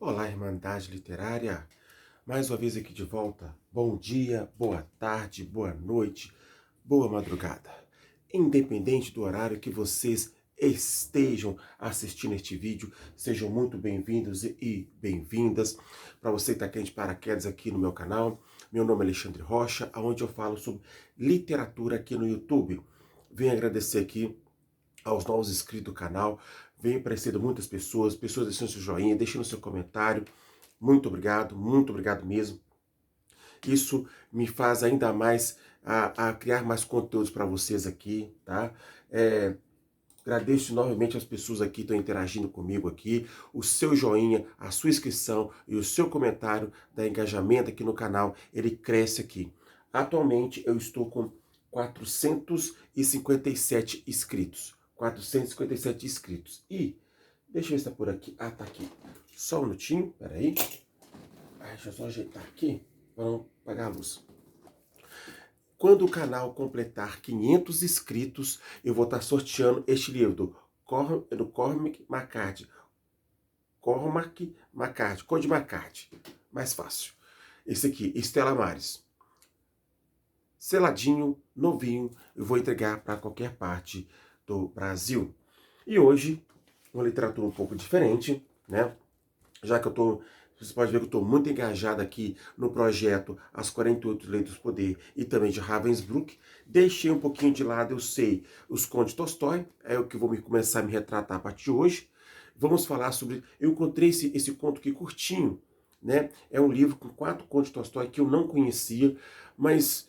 Olá, Irmandade Literária. Mais uma vez aqui de volta. Bom dia, boa tarde, boa noite, boa madrugada. Independente do horário que vocês estejam assistindo este vídeo, sejam muito bem-vindos e bem-vindas. Para você que está aqui de paraquedas aqui no meu canal, meu nome é Alexandre Rocha, onde eu falo sobre literatura aqui no YouTube. Venho agradecer aqui aos novos inscritos do canal. Vem aparecendo muitas pessoas deixando seu joinha, deixando seu comentário. Muito obrigado mesmo. Isso me faz ainda mais a criar mais conteúdos para vocês aqui, tá? Agradeço novamente as pessoas aqui que estão interagindo comigo aqui. O seu joinha, a sua inscrição e o seu comentário dá engajamento aqui no canal, ele cresce aqui. Atualmente eu estou com 457 inscritos. 457 inscritos. E, deixa eu ver se tá por aqui. Ah, tá aqui. Só um minutinho, peraí. Deixa eu só ajeitar aqui, para não apagar a luz. Quando o canal completar 500 inscritos, eu vou estar sorteando este livro do Cormac McCarthy. Cormac McCarthy, Code McCarthy. Mais fácil. Esse aqui, Estela Maris. Seladinho, novinho, eu vou entregar para qualquer parte do Brasil. E hoje, uma literatura um pouco diferente, né? Já que você pode ver que eu estou muito engajado aqui no projeto As 48 Leis do Poder e também de Ravensbrück. Deixei um pouquinho de lado, eu sei, os contos de Tolstói, é o que eu vou começar a me retratar a partir de hoje. Vamos falar sobre... Eu encontrei esse conto aqui curtinho, né? É um livro com 4 contos de Tolstói que eu não conhecia, mas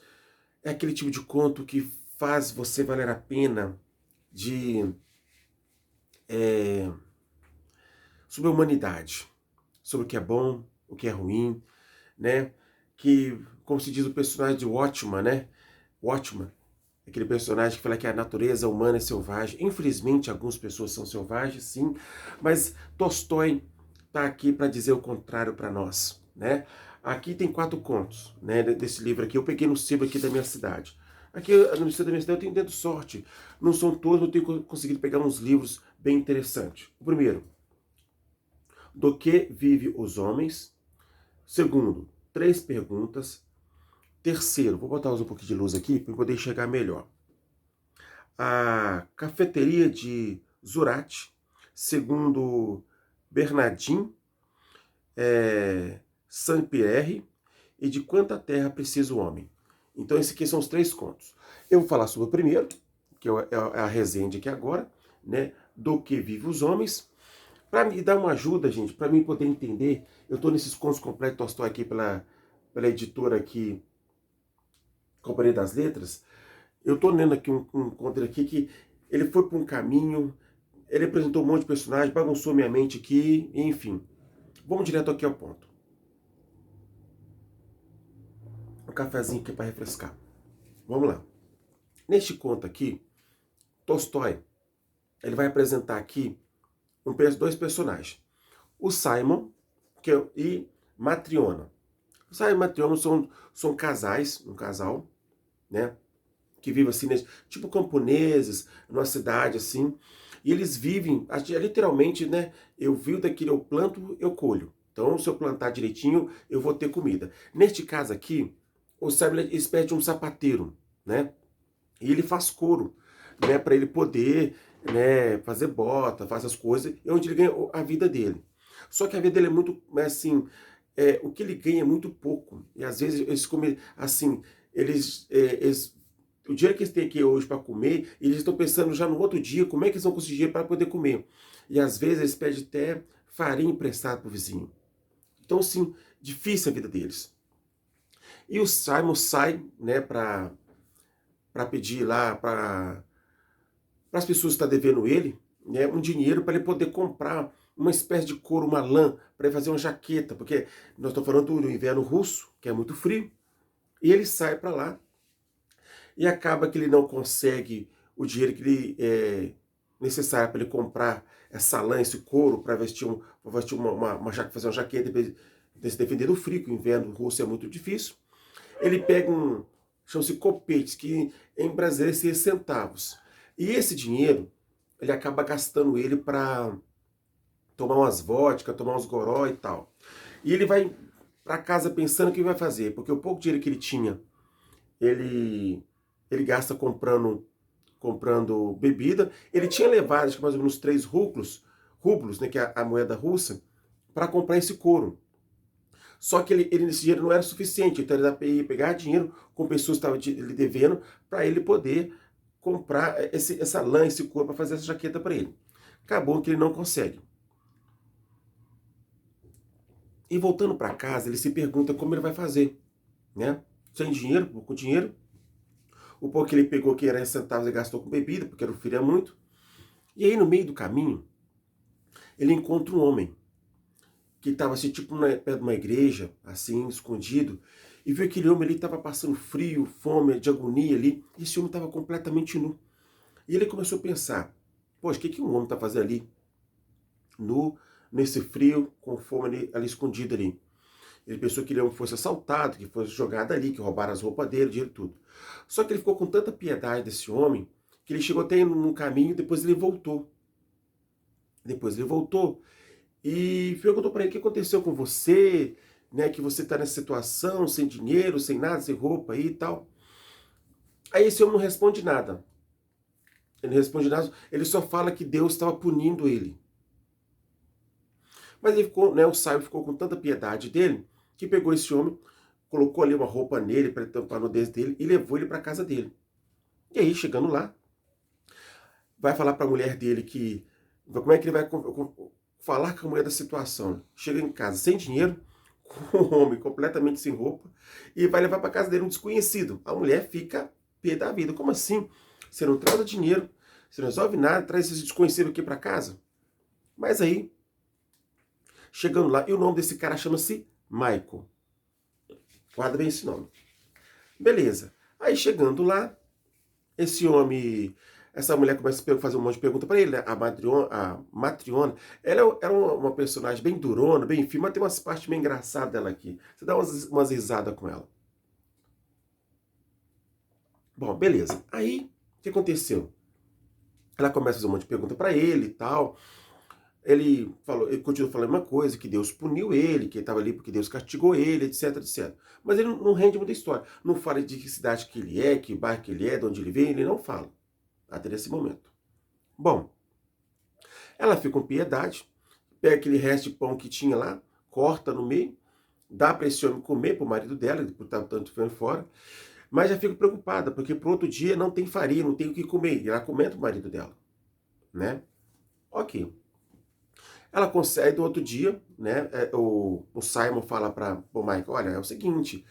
é aquele tipo de conto que faz você valer a pena de... sobre a humanidade, sobre o que é bom, o que é ruim, né? Que, como se diz o personagem de Watchman, né? Watchman, aquele personagem que fala que a natureza humana é selvagem. Infelizmente, algumas pessoas são selvagens, sim, mas Tolstói está aqui para dizer o contrário para nós, né? Aqui tem 4 contos, né, desse livro aqui. Eu peguei no sebo aqui da minha cidade. Aqui no sebo da minha cidade eu tenho dado sorte. Não são todos, eu tenho conseguido pegar uns livros bem interessantes. O primeiro, Do que vive os homens? Segundo, 3 perguntas. Terceiro, vou botar um pouquinho de luz aqui para poder enxergar melhor. A cafeteria de Zurate, segundo Bernardin Saint-Pierre, e de quanta terra precisa o homem. Então, esses aqui são os 3 contos. Eu vou falar sobre o primeiro, que é a resenha de aqui agora, né? Do que vive os homens. Para me dar uma ajuda, gente, para mim poder entender, eu estou nesses contos completos Tolstói aqui pela editora aqui, Companhia das Letras. Eu estou lendo aqui um conto aqui que ele foi para um caminho, ele apresentou um monte de personagens, bagunçou minha mente aqui, enfim. Vamos direto aqui ao ponto. Um cafezinho aqui para refrescar. Vamos lá. Neste conto aqui, Tolstói, ele vai apresentar aqui 2 personagens. O Simon e Matriona. O Simon e Matriona são casais, um casal, né? Que vivem assim, tipo camponeses, numa cidade assim. E eles vivem, literalmente, né? Eu vivo daquilo, eu planto, eu colho. Então, se eu plantar direitinho, eu vou ter comida. Neste caso aqui, o Simon, ele pede um sapateiro, né? E ele faz couro, né? Para ele poder, né, fazer bota, fazer as coisas, e onde ele ganha a vida dele. Só que a vida dele é muito, assim, o que ele ganha é muito pouco. E às vezes eles comem, assim, eles o dinheiro que eles têm aqui hoje para comer, eles estão pensando já no outro dia como é que eles vão conseguir dinheiro para poder comer. E às vezes eles pedem até farinha emprestada para o vizinho. Então, assim, difícil a vida deles. E o Simon sai, né, para pedir lá para as pessoas que estão devendo ele, né, um dinheiro para ele poder comprar uma espécie de couro, uma lã, para ele fazer uma jaqueta, porque nós estamos falando do inverno russo, que é muito frio, e ele sai para lá e acaba que ele não consegue o dinheiro que ele necessário para ele comprar essa lã, esse couro, para vestir, fazer uma jaqueta para se defender do frio, que o inverno russo é muito difícil. Ele pega chama-se copetes, que em brasileiro seria centavos. E esse dinheiro, ele acaba gastando ele para tomar umas vodka, tomar uns goró e tal. E ele vai para casa pensando o que vai fazer, porque o pouco dinheiro que ele tinha, ele gasta comprando bebida. Ele tinha levado, acho que mais ou menos 3 rublos, né, que é a moeda russa, para comprar esse couro. Só que esse dinheiro não era suficiente, então ele ia pegar dinheiro com pessoas que estavam lhe devendo para ele poder comprar essa lã, esse couro, para fazer essa jaqueta para ele. Acabou que ele não consegue. E voltando para casa, ele se pergunta como ele vai fazer, né? Sem dinheiro, pouco dinheiro. O pouco que ele pegou, que era centavos, ele gastou com bebida, porque era o filho é muito. E aí, no meio do caminho, ele encontra um homem que estava assim, tipo, perto de uma igreja, assim, escondido, e viu aquele homem ali, estava passando frio, fome, de agonia ali, e esse homem estava completamente nu. E ele começou a pensar, poxa, o que um homem está fazendo ali, nu, nesse frio, com fome ali escondido ali? Ele pensou que ele fosse assaltado, que fosse jogado ali, que roubaram as roupas dele, dinheiro tudo. Só que ele ficou com tanta piedade desse homem, que ele chegou até num caminho, depois ele voltou. E perguntou para ele: o que aconteceu com você, né, que você está nessa situação, sem dinheiro, sem nada, sem roupa aí e tal. Aí esse homem não responde nada. Ele não responde nada, ele só fala que Deus estava punindo ele. Mas ele ficou, né, o sábio ficou com tanta piedade dele, que pegou esse homem, colocou ali uma roupa nele para tampar a nudez dele e levou ele para casa dele. E aí, chegando lá, vai falar para a mulher dele que, como é que ele vai falar com a mulher da situação. Chega em casa sem dinheiro, com um homem completamente sem roupa, e vai levar para casa dele um desconhecido. A mulher fica pé da vida. Como assim? Você não traz dinheiro, você não resolve nada, traz esse desconhecido aqui para casa? Mas aí, chegando lá, e o nome desse cara chama-se Michael. Guarda bem esse nome. Beleza. Aí chegando lá, essa mulher começa a fazer um monte de pergunta para ele, né? A Matriona, ela era uma personagem bem durona, bem firme, mas tem umas partes meio engraçadas dela aqui. Você dá umas risadas com ela. Bom, beleza. Aí, o que aconteceu? Ela começa a fazer um monte de pergunta para ele e tal. Ele continua falando uma coisa, que Deus puniu ele, que ele estava ali porque Deus castigou ele, etc, etc. Mas ele não rende muita história. Não fala de que cidade que ele é, que bairro que ele é, de onde ele vem, ele não fala. Até nesse momento. Bom, ela fica com piedade, pega aquele resto de pão que tinha lá, corta no meio, dá para esse homem comer, para o marido dela, por estar tanto ficando fora, mas já fica preocupada, porque pro outro dia não tem farinha, não tem o que comer, e ela comenta o marido dela, né? Ok. Ela consegue, no outro dia, né, o Simon fala para o Michael, olha, é o seguinte,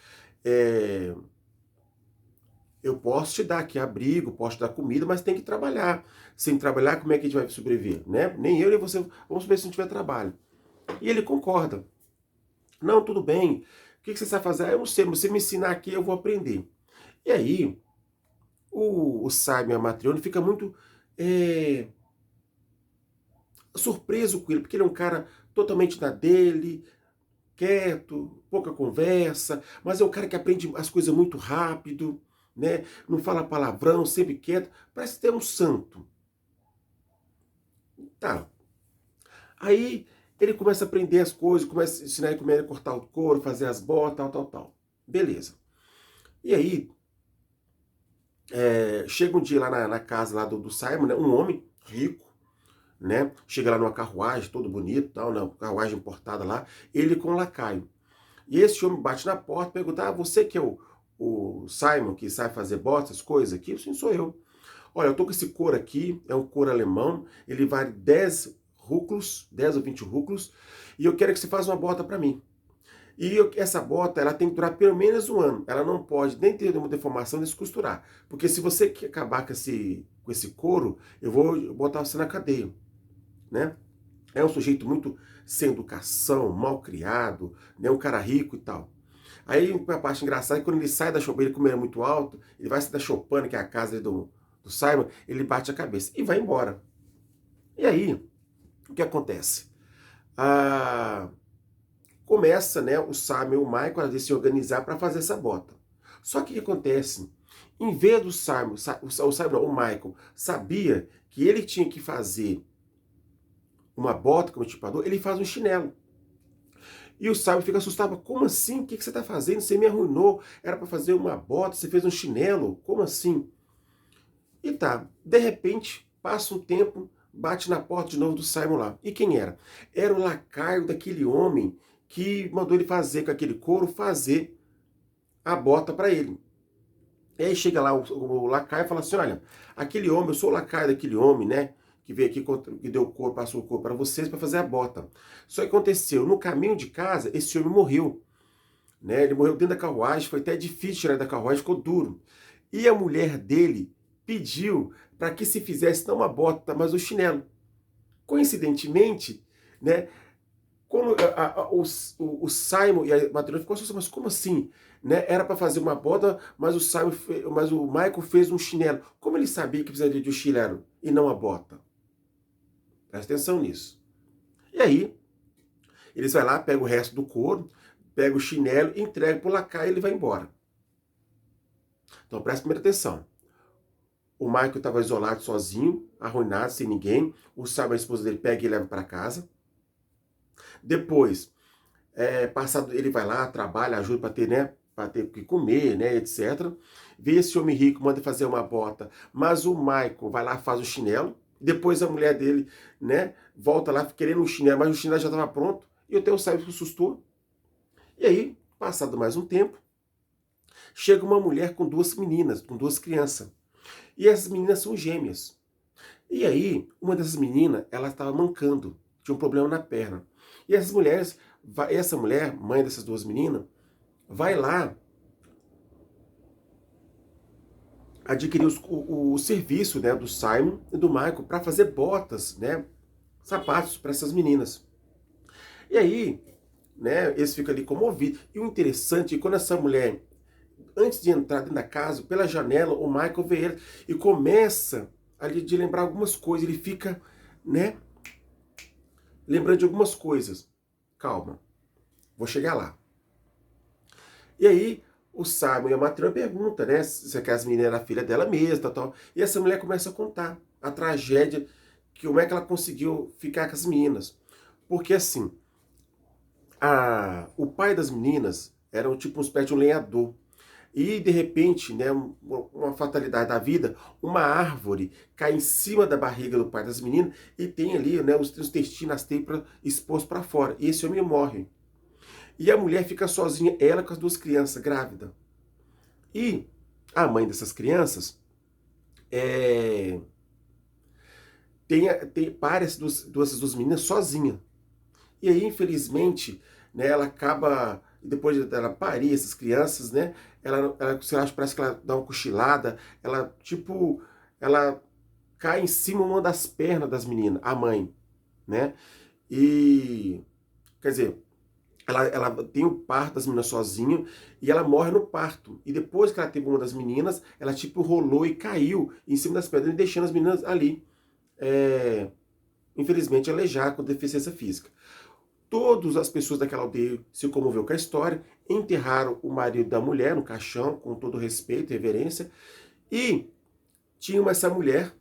eu posso te dar aqui abrigo, posso te dar comida, mas tem que trabalhar. Sem trabalhar, como é que a gente vai sobreviver? Né? Nem eu nem você, vamos ver se não tiver trabalho. E ele concorda. Não, tudo bem. O que você sabe fazer? Ah, eu não sei, mas você me ensinar aqui, eu vou aprender. E aí, o Simon e a Matriona fica muito surpreso com ele, porque ele é um cara totalmente na dele, quieto, pouca conversa, mas é um cara que aprende as coisas muito rápido, né? Não fala palavrão, sempre quieto, parece ter um santo. Tá. Aí ele começa a aprender as coisas, começa a ensinar ele como é cortar o couro, fazer as botas, tal. Beleza. E aí, chega um dia lá na casa lá do Simon, né? Um homem rico, né? Chega lá numa carruagem, todo bonito, tal, né? Carruagem importada lá, ele com um lacaio. E esse homem bate na porta e pergunta, você que é o Simon, que sabe fazer botas, coisas aqui? Sim, sou eu. Olha, eu tô com esse couro aqui, é um couro alemão, ele vale 10 rublos, 10 ou 20 rublos, e eu quero que você faça uma bota para mim. E essa bota, ela tem que durar pelo menos um ano. Ela não pode nem ter nenhuma deformação, nem se costurar. Porque se você acabar com esse couro, eu vou botar você na cadeia, né? É um sujeito muito sem educação, mal criado, né? Um cara rico e tal. Aí uma parte engraçada é que quando ele sai da choupana, ele como era muito alto, ele vai sair da choupana, que é a casa do Simon, ele bate a cabeça e vai embora. E aí, o que acontece? Começa, né, o Simon e o Michael a se organizar para fazer essa bota. Só que o que acontece? Em vez do o Michael sabia que ele tinha que fazer uma bota como emancipador, ele faz um chinelo. E o Simon fica assustado, como assim? O que você está fazendo? Você me arruinou, era para fazer uma bota, você fez um chinelo? Como assim? E tá, de repente, passa um tempo, bate na porta de novo do Simon lá. E quem era? Era o lacaio daquele homem que mandou ele fazer com aquele couro, fazer a bota para ele. E aí chega lá o lacaio e fala assim, olha, aquele homem, eu sou o lacaio daquele homem, né? Que veio aqui, que deu o couro, passou o couro para vocês para fazer a bota. Só que aconteceu, no caminho de casa, esse homem morreu. Né? Ele morreu dentro da carruagem, foi até difícil tirar da carruagem, ficou duro. E a mulher dele pediu para que se fizesse não uma bota, mas o chinelo. Coincidentemente, né, quando o Simon e a Madalena ficou assim, mas como assim? Né? Era para fazer uma bota, mas mas o Michael fez um chinelo. Como ele sabia que precisaria de um chinelo e não a bota? Presta atenção nisso. E aí, eles vão lá, pegam o resto do couro, pega o chinelo, entrega para o lacaio e ele vai embora. Então presta primeira atenção. O Michael estava isolado, sozinho, arruinado, sem ninguém. O Simon, a esposa dele, pega e leva para casa. Depois, passado, ele vai lá, trabalha, ajuda para ter, né, para ter o que comer, né, etc. Vê esse homem rico, manda fazer uma bota, mas o Michael vai lá, faz o chinelo. Depois a mulher dele, né, volta lá querendo um chinelo, mas o chinelo já estava pronto. E o teu Simon se assustou. E aí, passado mais um tempo, chega uma mulher com duas meninas, com duas crianças. E essas meninas são gêmeas. E aí, uma dessas meninas, ela estava mancando, tinha um problema na perna. E essa mulher, mãe dessas duas meninas, vai lá adquirir o serviço, né, do Simon e do Michael para fazer botas, né, sapatos para essas meninas. E aí, né, eles ficam ali comovidos. E o interessante é que quando essa mulher, antes de entrar dentro da casa, pela janela, o Michael vê ele e começa ali de lembrar algumas coisas. Ele fica, né, lembrando de algumas coisas. Calma, vou chegar lá. E aí, o Simon e a Matrona perguntam, né, se aquelas meninas eram filha dela mesma, tal. E essa mulher começa a contar a tragédia, que como é que ela conseguiu ficar com as meninas. Porque assim, o pai das meninas era tipo uma espécie de um lenhador. E, de repente, né, uma fatalidade da vida, uma árvore cai em cima da barriga do pai das meninas e tem ali, né, os intestinos, as tripas expostos para fora. E esse homem morre. E a mulher fica sozinha, ela com as duas crianças, grávida. E a mãe dessas crianças para essas duas meninas sozinha. E aí, infelizmente, né, ela acaba, depois dela parir essas crianças, né, sei lá, parece que ela dá uma cochilada, ela cai em cima uma das pernas das meninas, a mãe, né, e, quer dizer, ela tem o parto das meninas sozinha e ela morre no parto. E depois que ela teve uma das meninas, ela rolou e caiu em cima das pedras, deixando as meninas ali, infelizmente, aleijadas com deficiência física. Todas as pessoas daquela aldeia se comoveu com a história, enterraram o marido da mulher no caixão, com todo respeito e reverência, e tinha essa mulher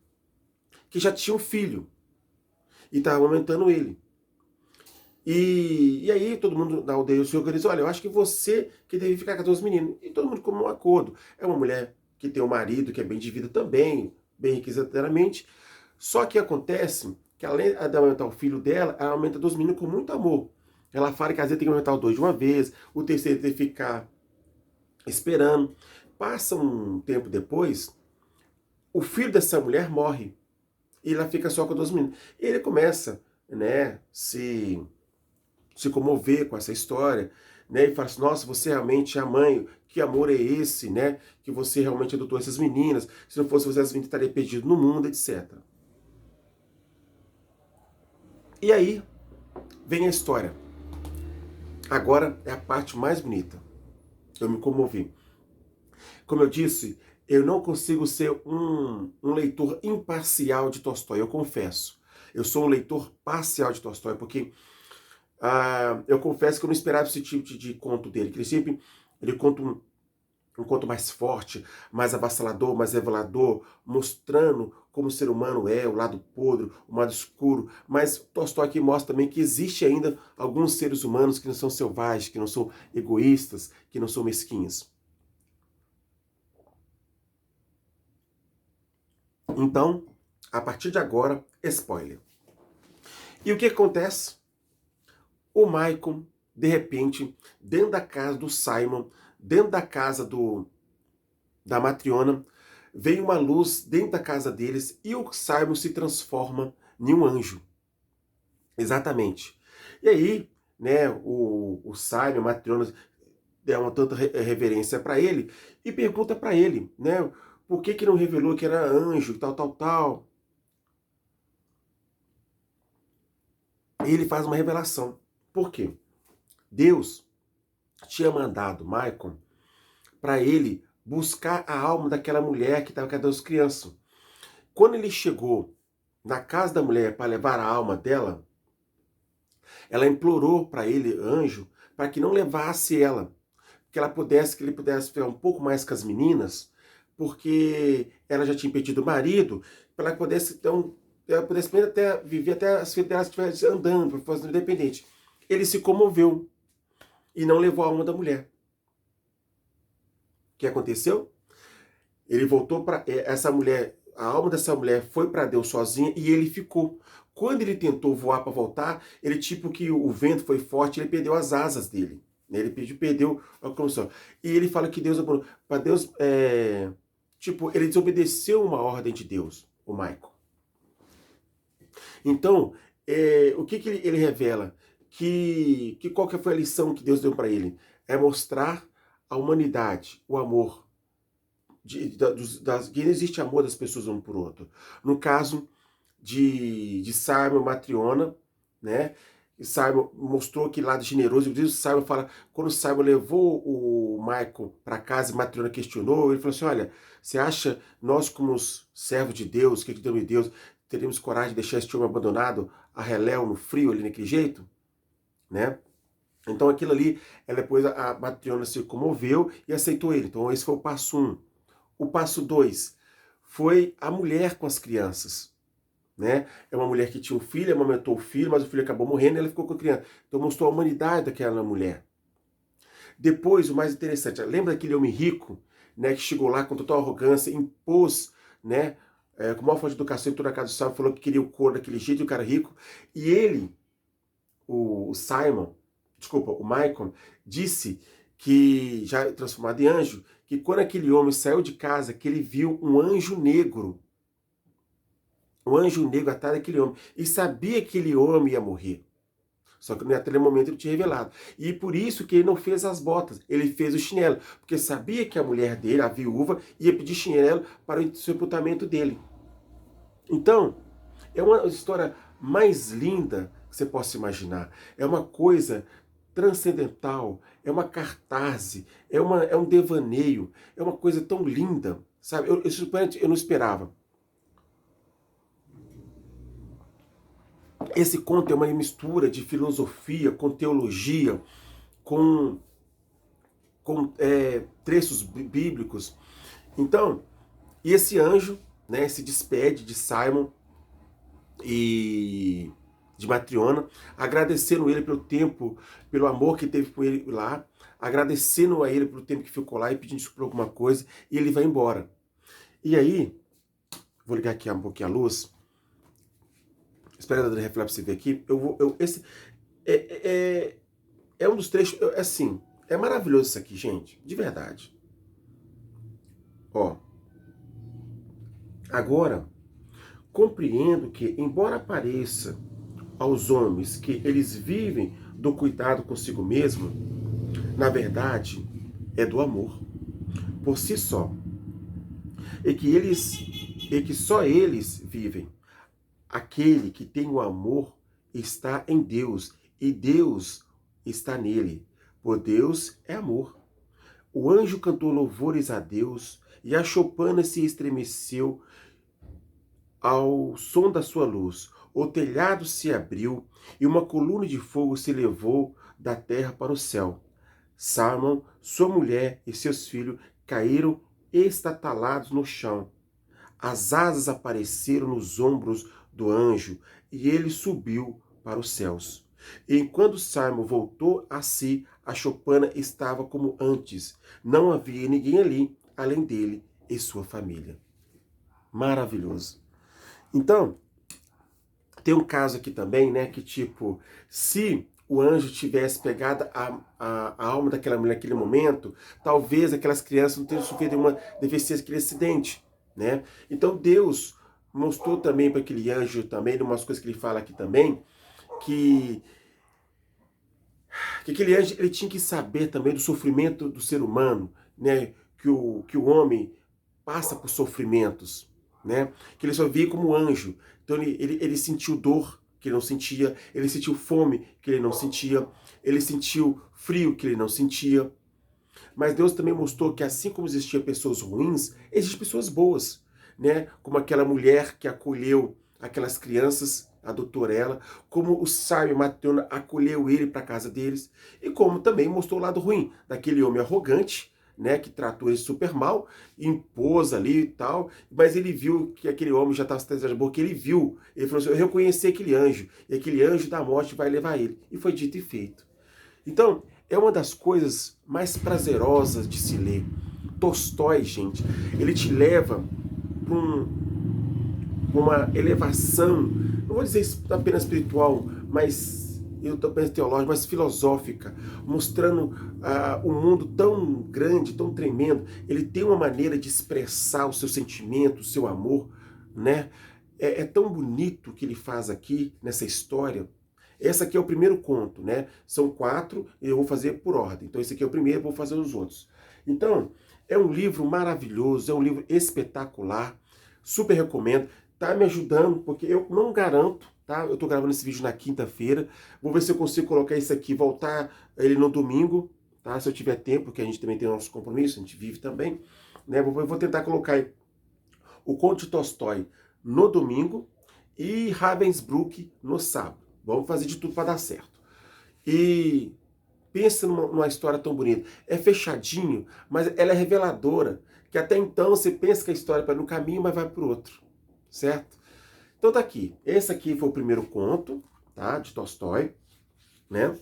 que já tinha um filho, e estava amamentando ele. E aí todo mundo na aldeia se organizou, olha, eu acho que você que deve ficar com os meninos. E todo mundo como um acordo. É uma mulher que tem um marido que é bem de vida também, bem requisitadamente, só que acontece que além de aumentar o filho dela, ela aumenta dos meninos com muito amor. Ela fala que às vezes tem que aumentar os dois de uma vez, o terceiro tem que ficar esperando. Passa um tempo depois, o filho dessa mulher morre. E ela fica só com dois meninos. E ele começa, né, se comover com essa história, né, e fala assim, nossa, você realmente é a mãe, que amor é esse, né, que você realmente adotou essas meninas, se não fosse você, as meninas estariam perdidas no mundo, etc. E aí, vem a história. Agora é a parte mais bonita. Eu me comovi. Como eu disse, eu não consigo ser um leitor imparcial de Tolstói, eu confesso. Eu sou um leitor parcial de Tolstói, porque eu confesso que eu não esperava esse tipo de conto dele, que ele conta um conto mais forte, mais avassalador, mais revelador, mostrando como o ser humano é, o lado podre, o lado escuro. Mas Tolstói aqui mostra também que existe ainda alguns seres humanos que não são selvagens, que não são egoístas, que não são mesquinhos. Então, a partir de agora, spoiler. E o que acontece? O Michael, de repente, dentro da casa do Simon, dentro da casa da Matriona, vem uma luz dentro da casa deles e o Simon se transforma em um anjo. Exatamente. E aí, né, o Simon, a Matriona, dá uma tanta reverência para ele e pergunta para ele, né, por que não revelou que era anjo, tal, tal, tal. E ele faz uma revelação. Por quê? Deus tinha mandado Michael para ele buscar a alma daquela mulher que estava com as crianças. Quando ele chegou na casa da mulher para levar a alma dela, ela implorou para ele, anjo, para que não levasse ela, que ele pudesse ficar um pouco mais com as meninas, porque ela já tinha perdido o marido, para ela pudesse, então, ela pudesse até viver até as filhas dela estivessem andando, fazendo independente. Ele se comoveu e não levou a alma da mulher. O que aconteceu? Ele voltou para essa mulher, a alma dessa mulher foi para Deus sozinha e ele ficou. Quando ele tentou voar para voltar, ele tipo que o vento foi forte, ele perdeu as asas dele. Ele perdeu a locomoção. E ele fala que Deus, para Deus, tipo, ele desobedeceu uma ordem de Deus, o Michael. Então, o que ele revela? Que qual que foi a lição que Deus deu para ele? É mostrar a humanidade, o amor. Que não existe amor das pessoas um por outro. No caso de Simon Matriona, né? E Simon mostrou que lado generoso. O Simon fala, quando Simon levou o Michael para casa e Matriona questionou, ele falou assim: olha, você acha nós como os servos de Deus, que acreditamos em Deus, teríamos coragem de deixar esse homem abandonado a reléu, no frio, ali naquele jeito? Né? Então aquilo ali, depois a Matriona se comoveu e aceitou ele. Então esse foi o passo 1. O passo 2 foi a mulher com as crianças. Né? É uma mulher que tinha um filho, amamentou o filho, mas o filho acabou morrendo e ela ficou com a criança. Então mostrou a humanidade daquela mulher. Depois, o mais interessante, lembra daquele homem rico, né, que chegou lá com total arrogância, impôs, né, com maior falta de educação, entrou na casa do Simon, falou que queria o couro daquele jeito, e o cara rico, e ele, o Michael, disse que, já transformado em anjo, que quando aquele homem saiu de casa, que ele viu um anjo negro atrás daquele homem, e sabia que aquele homem ia morrer. Só que naquele momento ele tinha revelado. E por isso que ele não fez as botas, ele fez o chinelo, porque sabia que a mulher dele, a viúva, ia pedir chinelo para o sepultamento dele. Então, é uma história mais linda que você possa imaginar. É uma coisa transcendental, é uma cartaz, é um devaneio, é uma coisa tão linda, sabe? Eu não esperava. Esse conto é uma mistura de filosofia com teologia, com trechos bíblicos. Então, e esse anjo, né, se despede de Simon e de Matriona, agradecendo ele pelo tempo, pelo amor que teve com ele lá, agradecendo a ele pelo tempo que ficou lá e pedindo desculpa por alguma coisa, e ele vai embora. E aí, vou ligar aqui um pouquinho a luz. Espera a refletir para você ver aqui. Esse é um dos trechos, assim, é maravilhoso isso aqui, gente, de verdade. Ó, agora, compreendo que, embora pareça aos homens que eles vivem do cuidado consigo mesmo, na verdade, é do amor, por si só. E que só eles vivem. Aquele que tem o amor está em Deus, e Deus está nele, por Deus é amor. O anjo cantou louvores a Deus, e a choupana se estremeceu ao som da sua luz. O telhado se abriu, e uma coluna de fogo se levou da terra para o céu. Simon, sua mulher e seus filhos caíram estatalados no chão. As asas apareceram nos ombros do anjo e ele subiu para os céus. E quando Simon voltou a si, a choupana estava como antes. Não havia ninguém ali, além dele e sua família. Maravilhoso. Então, tem um caso aqui também, né, que tipo, se o anjo tivesse pegado a alma daquela mulher naquele momento, talvez aquelas crianças não tenham sofrido uma deficiência, aquele acidente, né? Então Deus mostrou também para aquele anjo também, umas coisas que ele fala aqui também, que aquele anjo ele tinha que saber também do sofrimento do ser humano, né? Que o homem passa por sofrimentos, né? Que ele só via como anjo. Então ele sentiu dor que ele não sentia, ele sentiu fome que ele não sentia, ele sentiu frio que ele não sentia. Mas Deus também mostrou que assim como existiam pessoas ruins, existem pessoas boas, né? Como aquela mulher que acolheu aquelas crianças, adotou ela, como o Simon Matthew acolheu ele para a casa deles, e como também mostrou o lado ruim daquele homem arrogante, né, que tratou ele super mal, impôs ali e tal, mas ele viu que aquele homem já estava se de boca, ele viu, ele falou assim, eu reconheci aquele anjo, e aquele anjo da morte vai levar ele. E foi dito e feito. Então, é uma das coisas mais prazerosas de se ler. Tolstói, gente, ele te leva para uma elevação, não vou dizer apenas espiritual, mas eu tô pensando teológica, mas filosófica, mostrando um mundo tão grande, tão tremendo. Ele tem uma maneira de expressar o seu sentimento, o seu amor, né? É tão bonito o que ele faz aqui nessa história. Esse aqui é o primeiro conto, né? São 4 e eu vou fazer por ordem. Então esse aqui é o primeiro, vou fazer os outros. Então, é um livro maravilhoso, é um livro espetacular, super recomendo. Tá me ajudando, porque eu não garanto, tá? Eu tô gravando esse vídeo na quinta-feira. Vou ver se eu consigo colocar isso aqui, voltar ele no domingo, tá? Se eu tiver tempo, porque a gente também tem nosso compromisso, a gente vive também, né? Eu vou tentar colocar aí o Conto de Tolstói no domingo e Ravensbrück no sábado. Vamos fazer de tudo para dar certo. E pensa numa história tão bonita. É fechadinho, mas ela é reveladora, que até então você pensa que a história vai no caminho, mas vai para o outro. Certo? Então tá aqui. Esse aqui foi o primeiro conto, tá? De Tolstói, né?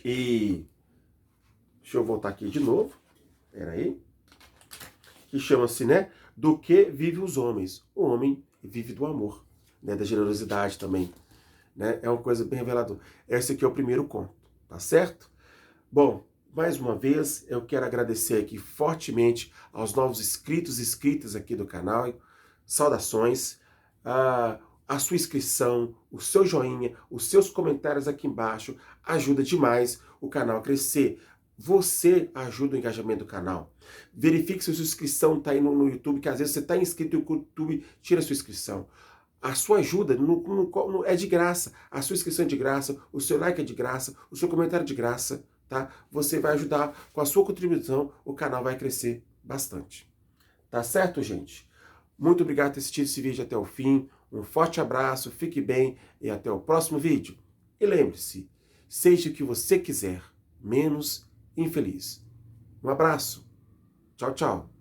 E deixa eu voltar aqui de novo. Peraí. Que chama-se, né? Do que vivem os homens. O homem vive do amor, né? Da generosidade também, né? É uma coisa bem reveladora. Esse aqui é o primeiro conto, tá certo? Bom, mais uma vez eu quero agradecer aqui fortemente aos novos inscritos e inscritas aqui do canal. Saudações, a sua inscrição, o seu joinha, os seus comentários aqui embaixo ajuda demais o canal a crescer. Você ajuda o engajamento do canal. Verifique se a sua inscrição está aí no YouTube, que às vezes você está inscrito e o YouTube tira a sua inscrição. A sua ajuda é de graça, a sua inscrição é de graça, o seu like é de graça, o seu comentário é de graça, tá? Você vai ajudar, com a sua contribuição, o canal vai crescer bastante. Tá certo, gente? Muito obrigado por ter assistido esse vídeo até o fim. Um forte abraço, fique bem e até o próximo vídeo. E lembre-se, seja o que você quiser, menos infeliz. Um abraço. Tchau, tchau.